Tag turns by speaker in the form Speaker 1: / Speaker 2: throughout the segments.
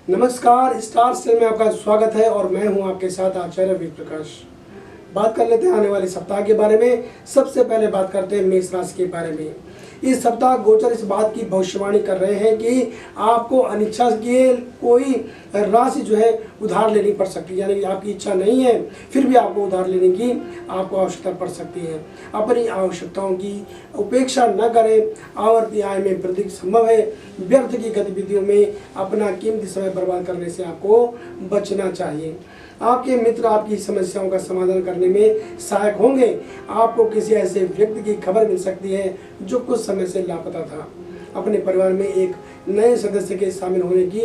Speaker 1: नमस्कार, star stele में आपका स्वागत है और मैं हूं आपके साथ आचार्य वी प्रकाश। बात कर लेते हैं आने वाले सप्ताह के बारे में। सबसे पहले बात करते हैं मेष राशि के बारे में। इस सप्ताह गोचर इस बात की भविष्यवाणी कर रहे हैं कि आपको अनिच्छा की कोई राशि जो है उधार लेनी पड़ सकती है, यानी कि आपकी इच्छा नहीं है फिर भी आपको उधार लेने की आपको आवश्यकता पड़ सकती है। अपनी आवश्यकताओं की उपेक्षा न करें। आवर्ती आय में वृद्धि संभव है। व्यर्थ की गतिविधियों में अपना कीमती समय बर्बाद करने से आपको बचना चाहिए। आपके मित्र आपकी समस्याओं का समाधान करने में सहायक होंगे। आपको किसी ऐसे व्यक्ति की खबर मिल सकती है जो कुछ समय से लापता था। अपने परिवार में एक नए सदस्य के शामिल होने की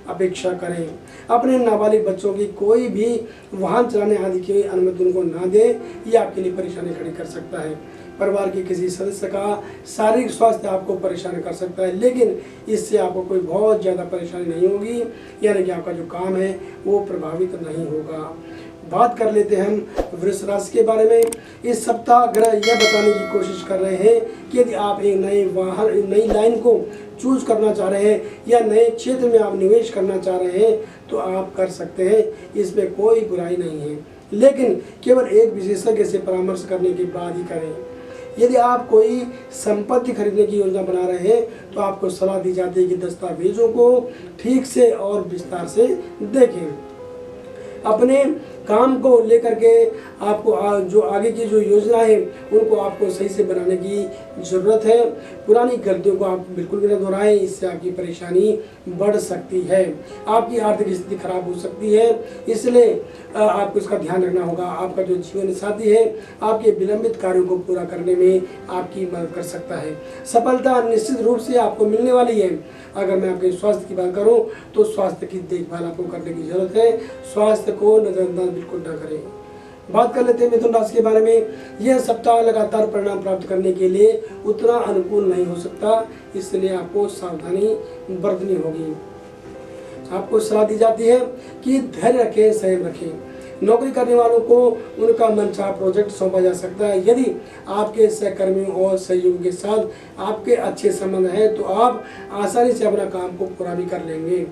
Speaker 1: अपेक्षा करें। अपने नाबालिग बच्चों की कोई भी वाहन चलाने आदि की अनुमति उनको ना दे, ये आपके लिए परेशानी खड़ी कर सकता है। परिवार के किसी सदस्य का शारीरिक स्वास्थ्य आपको परेशान कर सकता है, लेकिन इससे आपको कोई बहुत ज़्यादा परेशानी नहीं होगी, यानी कि आपका जो काम है वो प्रभावित नहीं होगा। बात कर लेते हैं हम वृष राशि के बारे में। इस सप्ताह ग्रह यह बताने की कोशिश कर रहे हैं कि यदि आप एक नई लाइन को चूज करना चाह रहे हैं या नए क्षेत्र में आप निवेश करना चाह रहे हैं तो आप कर सकते हैं, इसमें कोई बुराई नहीं है, लेकिन केवल एक विशेषज्ञ से परामर्श करने के बाद ही करें। यदि आप कोई संपत्ति खरीदने की योजना बना रहे हैं तो आपको सलाह दी जाती है कि दस्तावेजों को ठीक से और विस्तार से देखें। अपने काम को लेकर के आपको जो आगे की जो योजना है उनको आपको सही से बनाने की ज़रूरत है। पुरानी गलतियों को आप बिल्कुल भी न दोहराएं, इससे आपकी परेशानी बढ़ सकती है। आपकी आर्थिक स्थिति खराब हो सकती है, इसलिए आपको इसका ध्यान रखना होगा। आपका जो जीवन साथी है आपके विलंबित कार्यों को पूरा करने में आपकी मदद कर सकता है। सफलता निश्चित रूप से आपको मिलने वाली है। अगर मैं आपके स्वास्थ्य की बात करूं तो स्वास्थ्य की देखभाल आपको करने की जरूरत है। स्वास्थ्य को नजरअंदाज बिल्कुल न करें। बात कर लेते हैं मिथुन राशि के बारे में। यह सप्ताह लगातार परिणाम प्राप्त करने के लिए उतना अनुकूल नहीं हो सकता, इसलिए आपको सावधानी बरतनी होगी। आपको सलाह दी जाती है कि धैर्य रखें, संयम रखें। नौकरी करने वालों को उनका मनचाहा प्रोजेक्ट सौंपा जा सकता है। यदि आपके सहकर्मियों और सहयोगियों के साथ आपके अच्छे संबंध हैं तो आप आसानी से अपना काम को पूरा भी कर लेंगे।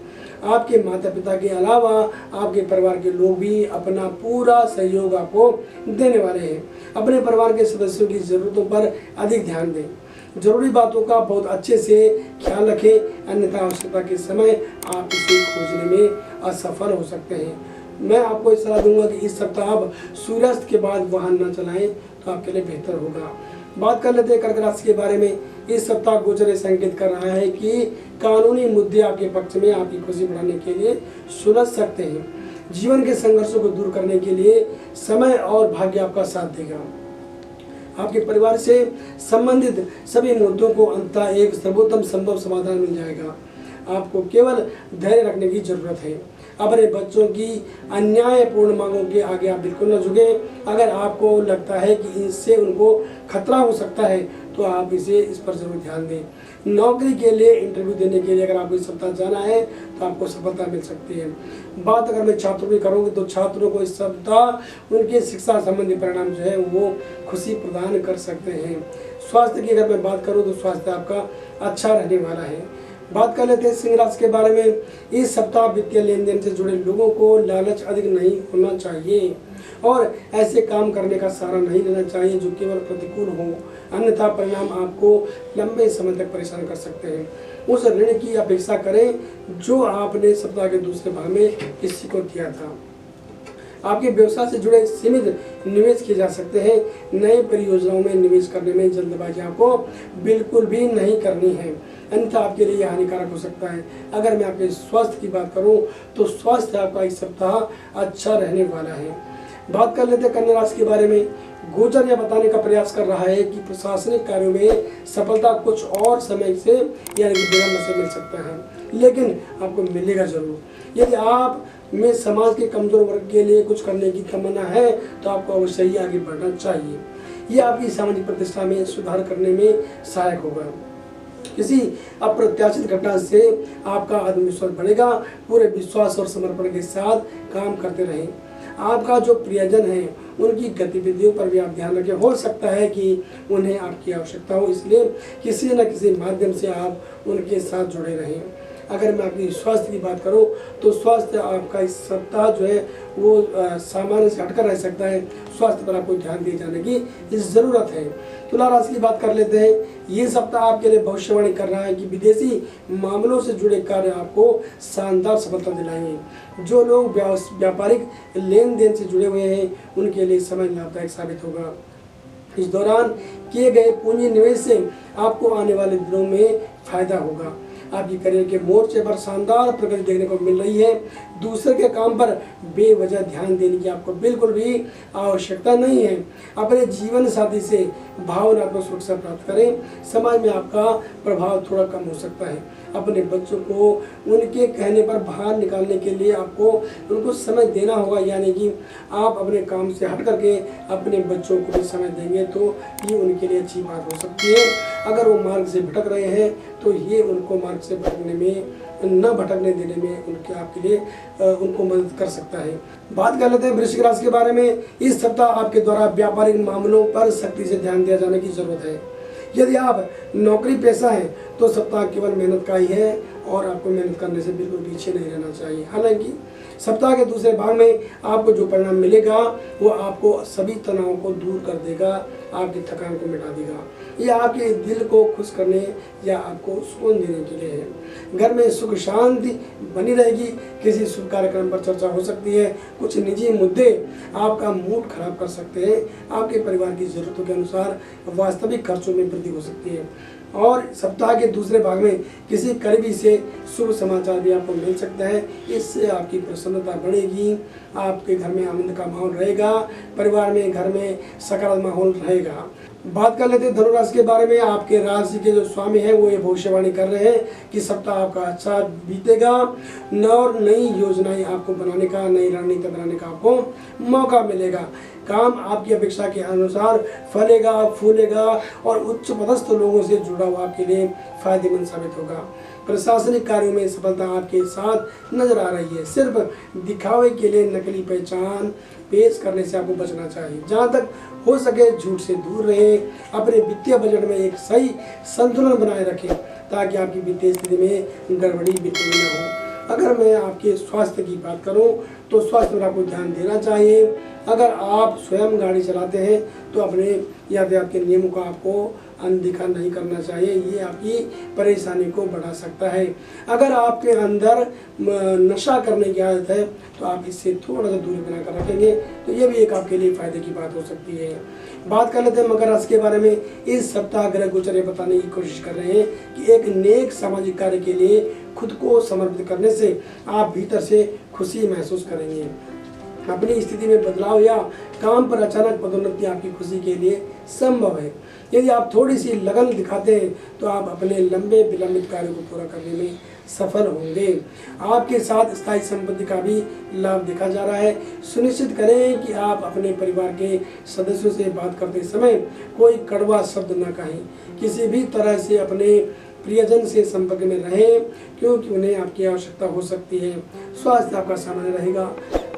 Speaker 1: आपके माता पिता के अलावा आपके परिवार के लोग भी अपना पूरा सहयोग आपको देने वाले हैं। अपने परिवार के सदस्यों की ज़रूरतों पर अधिक ध्यान दें। जरूरी बातों का बहुत अच्छे से ख्याल रखें, अन्यथा आवश्यकता के समय आप इसे खोजने में असफल हो सकते हैं। मैं आपको इस सलाह दूंगा कि इस सप्ताह आप सूर्यास्त के बाद वाहन न चलाएं तो आपके लिए बेहतर होगा। बात कर लेते हैं कर्क राशि के बारे में। इस सप्ताह गोचर संकेत कर रहा है कि कानूनी मुद्दे आपके पक्ष में आपकी खुशी बढ़ाने के लिए सुलझ सकते हैं। जीवन के संघर्षों को दूर करने के लिए समय और भाग्य आपका साथ देगा। आपके परिवार से संबंधित सभी मुद्दों को अंततः एक सर्वोत्तम संभव समाधान मिल जाएगा। आपको केवल धैर्य रखने की जरूरत है। अपने बच्चों की अन्यायपूर्ण मांगों के आगे आप बिल्कुल न झुकें। अगर आपको लगता है कि इससे उनको खतरा हो सकता है तो आप इस पर जरूर ध्यान दें। नौकरी के लिए इंटरव्यू देने के लिए अगर आपको इस सप्ताह जाना है तो आपको सफलता मिल सकती है। बात अगर मैं छात्रों की करूँगी तो छात्रों को इस सप्ताह उनके शिक्षा संबंधी परिणाम जो है वो खुशी प्रदान कर सकते हैं। स्वास्थ्य की अगर मैं बात करूँ तो स्वास्थ्य आपका अच्छा रहने वाला है। बात कर लेते हैं सिंह राशि के बारे में। इस सप्ताह वित्तीय लेन देन से जुड़े लोगों को लालच अधिक नहीं होना चाहिए और ऐसे काम करने का सहारा नहीं लेना चाहिए जो केवल प्रतिकूल हो, अन्यथा परिणाम आपको लंबे समय तक परेशान कर सकते हैं। उस ऋण की अपेक्षा करें जो आपने सप्ताह के दूसरे भाग में किसी को दिया था। आपके व्यवसाय से जुड़े सीमित निवेश किए जा सकते हैं। नए परियोजनाओं में निवेश करने में जल्दबाजी आपको बिल्कुल भी नहीं करनी है, अन्यथा आपके लिए हानिकारक हो सकता है। अगर मैं आपके स्वास्थ्य की बात करूं तो स्वास्थ्य आपका इस सप्ताह अच्छा रहने वाला है। बात कर लेते हैं कन्या राशि के बारे में। गोचर यह बताने का प्रयास कर रहा है कि प्रशासनिक कार्यों में सफलता कुछ और समय से यानी कि विलंब से मिल सकता है, लेकिन आपको मिलेगा जरूर। यदि आप में समाज के कमजोर वर्ग के लिए कुछ करने की तमन्ना है तो आपको अवश्य ही आगे बढ़ना चाहिए। यह आपकी सामाजिक प्रतिष्ठा में सुधार करने में सहायक होगा। किसी अप्रत्याशित घटना से आपका आत्मविश्वास बढ़ेगा। पूरे विश्वास और समर्पण के साथ काम करते रहें। आपका जो प्रियजन है उनकी गतिविधियों पर भी आप ध्यान रखें। हो सकता है कि उन्हें आपकी आवश्यकता हो, इसलिए किसी न किसी माध्यम से आप उनके साथ जुड़े रहें। अगर मैं आपकी स्वास्थ्य की बात करूं तो स्वास्थ्य आपका इस सप्ताह जो है वो सामान्य से हटकर रह सकता है। स्वास्थ्य पर आपको ध्यान दिए जाने की ज़रूरत है। तुला राशि की बात कर लेते हैं। ये सप्ताह आपके लिए भविष्यवाणी कर रहा है कि विदेशी मामलों से जुड़े कार्य आपको शानदार सफलता दिलाएंगे। जो लोग व्यापारिक लेन देन से जुड़े हुए हैं उनके लिए समय लाभदायक साबित होगा। इस दौरान किए गए पूंजी निवेश से आपको आने वाले दिनों में फायदा होगा। आपकी करियर के मोर्चे पर शानदार प्रगति देखने को मिल रही है। दूसरे के काम पर बेवजह ध्यान देने की आपको बिल्कुल भी आवश्यकता नहीं है। अपने जीवन साथी से भावनात्मक सुरक्षा प्राप्त करें। समाज में आपका प्रभाव थोड़ा कम हो सकता है। अपने बच्चों को उनके कहने पर बाहर निकालने के लिए आपको उनको समय देना होगा, यानी कि आप अपने काम से हट करके अपने बच्चों को भी समय देंगे तो ये उनके लिए अच्छी बात हो सकती है। अगर वो मार्ग से भटक रहे हैं तो ये उनको मार्ग से भटकने में न भटकने देने में उनके आपके लिए उनको मदद कर सकता है। बात कर लेते हैं वृश्चिक राशि के बारे में। इस सप्ताह आपके द्वारा व्यापारिक मामलों पर सख्ती से ध्यान दिया जाने की जरूरत है। यदि आप नौकरी पेशा हैं तो सप्ताह केवल मेहनत का ही है और आपको मेहनत करने से बिल्कुल पीछे नहीं रहना चाहिए। हालांकि सप्ताह के दूसरे भाग में आपको जो परिणाम मिलेगा वो आपको सभी तनाव को दूर कर देगा, आपकी थकान को मिटा देगा। ये आपके दिल को खुश करने या आपको सुकून देने के लिए है। घर में सुख शांति बनी रहेगी। किसी शुभ कार्यक्रम पर चर्चा हो सकती है। कुछ निजी मुद्दे आपका मूड खराब कर सकते हैं। आपके परिवार की जरूरतों के अनुसार वास्तविक खर्चों में वृद्धि हो सकती है। और सप्ताह के दूसरे भाग में किसी करीबी से शुभ समाचार भी आपको मिल सकता है। इससे आपकी प्रसन्नता बढ़ेगी। आपके घर में आनंद का माहौल रहेगा। परिवार में घर में सकारात्मक माहौल रहेगा। बात कर लेते हैं धनुराशि के बारे में। आपके राशि के जो स्वामी हैं वो ये भविष्यवाणी कर रहे हैं कि सप्ताह आपका अच्छा बीतेगा। और नई योजनाएं आपको बनाने का, नई रणनीति बनाने का आपको मौका मिलेगा। काम आपकी अपेक्षा के अनुसार फलेगा, फूलेगा और उच्च पदस्थ लोगों से जुड़ा हुआ आपके लिए फायदेमंद साबित होगा। प्रशासनिक कार्यों में सफलता आपके साथ नजर आ रही है। सिर्फ दिखावे के लिए नकली पहचान पेश करने से आपको बचना चाहिए। जहाँ तक हो सके झूठ से दूर रहें। अपने वित्तीय बजट में एक सही संतुलन बनाए रखें ताकि आपकी वित्तीय स्थिति में गड़बड़ी बिल्कुल न हो। अगर मैं आपके स्वास्थ्य की बात करूं तो स्वास्थ्य पर आपको ध्यान देना चाहिए। अगर आप स्वयं गाड़ी चलाते हैं तो अपने यातायात के नियमों का आपको अनदेखा नहीं करना चाहिए। ये आपकी परेशानी को बढ़ा सकता है। अगर आपके अंदर नशा करने की आदत है तो आप इससे थोड़ा सा दूरी बनाकर रखेंगे तो ये भी एक आपके लिए फायदे की बात हो सकती है। बात कर लेते हैं मकर राशि के बारे में। इस सप्ताह ग्रह गोचर बताने की कोशिश कर रहे हैं कि एक नेक सामाजिक कार्य के लिए खुद को समर्पित करने से आप भीतर से खुशी महसूस करेंगे। अपनी स्थिति में बदलाव या काम पर अचानक पदोन्नति आपकी खुशी के लिए संभव है। यदि आप थोड़ी सी लगन दिखाते हैं तो आप अपने लंबे विलंबित कार्यों को पूरा करने में सफल होंगे। आपके साथ स्थायी संपत्ति का भी लाभ देखा जा रहा है। सुनिश्चित करें कि आप अपने परिवार के सदस्यों से बात करते समय कोई कड़वा शब्द न कहें। किसी भी तरह से अपने प्रियजन से संपर्क में रहें क्योंकि उन्हें आपकी आवश्यकता हो सकती है। स्वास्थ्य आपका सामान्य रहेगा।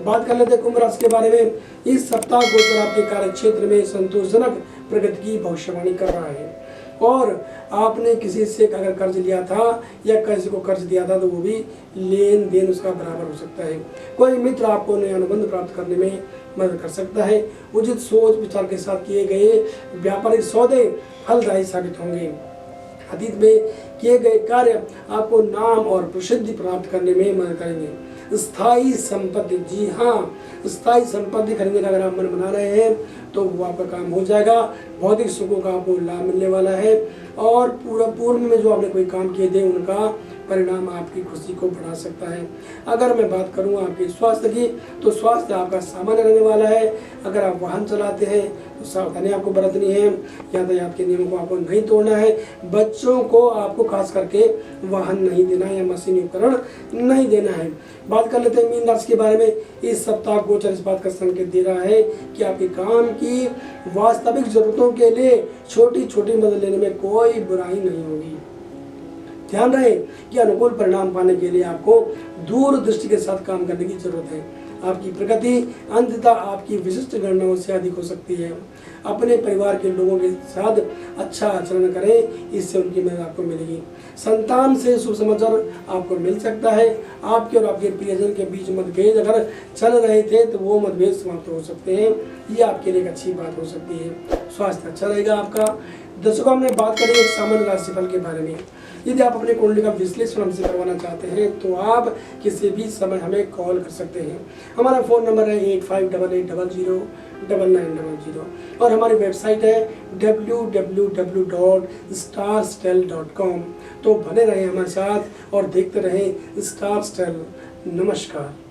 Speaker 1: बात कर लेते हैं कुंभ राशि के बारे में। इस सप्ताह गोचर आपके कार्य क्षेत्र में संतोषजनक प्रगति की भविष्यवाणी कर रहा है और आपने किसी से अगर कर्ज लिया था या किसी को कर्ज दिया था तो वो भी लेन देन उसका बराबर हो सकता है। कोई मित्र आपको नए अनुबंध प्राप्त करने में मदद कर सकता है। उचित सोच विचार के साथ किए गए व्यापारिक सौदे फलदायी साबित होंगे। अतीत में किए गए कार्य आपको नाम और प्रसिद्धि प्राप्त करने में मदद करेंगे। स्थायी संपत्ति, जी हाँ, स्थायी संपत्ति खरीदने का अगर आप मन बना रहे हैं तो वो आपका काम हो जाएगा। भौतिक सुखों का आपको लाभ मिलने वाला है और पूर्व में जो आपने कोई काम किए थे उनका परिणाम आपकी खुशी को बढ़ा सकता है। अगर मैं बात करूं आपके स्वास्थ्य की तो स्वास्थ्य आपका सामान्य रहने वाला है। अगर आप वाहन चलाते हैं तो सावधानी आपको बरतनी है। यातायात के नियमों को आपको नहीं तोड़ना है। बच्चों को आपको खास करके वाहन नहीं देना या मशीनी उपकरण नहीं देना है। बात कर लेते हैं मीन राशि के बारे में। इस सप्ताह गोचर इस बात का संकेत दे रहा है कि आपके काम की वास्तविक जरूरतों के लिए छोटी छोटी मदद लेने में कोई बुराई नहीं होगी। ध्यान रहे कि अनुकूल परिणाम पाने के लिए आपको दूरदृष्टि के साथ काम करने की जरूरत है। आपकी प्रगति अंततः आपकी विशिष्ट गणनाओं से अधिक हो सकती है। अपने परिवार के लोगों के साथ अच्छा आचरण करें, इससे उनकी मदद आपको मिलेगी। संतान से शुभ समाचार आपको मिल सकता है। आपके और आपके प्रियजन के बीच मतभेद अगर चल रहे थे तो वो मतभेद समाप्त हो सकते हैं, ये आपके लिए एक अच्छी बात हो सकती है। स्वास्थ्य अच्छा रहेगा आपका। दर्शकों, हमने बात करी एक सामान्य राशिफल के बारे में। यदि आप अपने कुंडली का विश्लेषण हमसे करवाना चाहते हैं तो आप किसी भी समय हमें कॉल कर सकते हैं। हमारा फ़ोन नंबर है 8588009900 और हमारी वेबसाइट है www.starstell.com। तो बने रहें हमारे साथ और देखते रहें स्टार स्टेल। नमस्कार।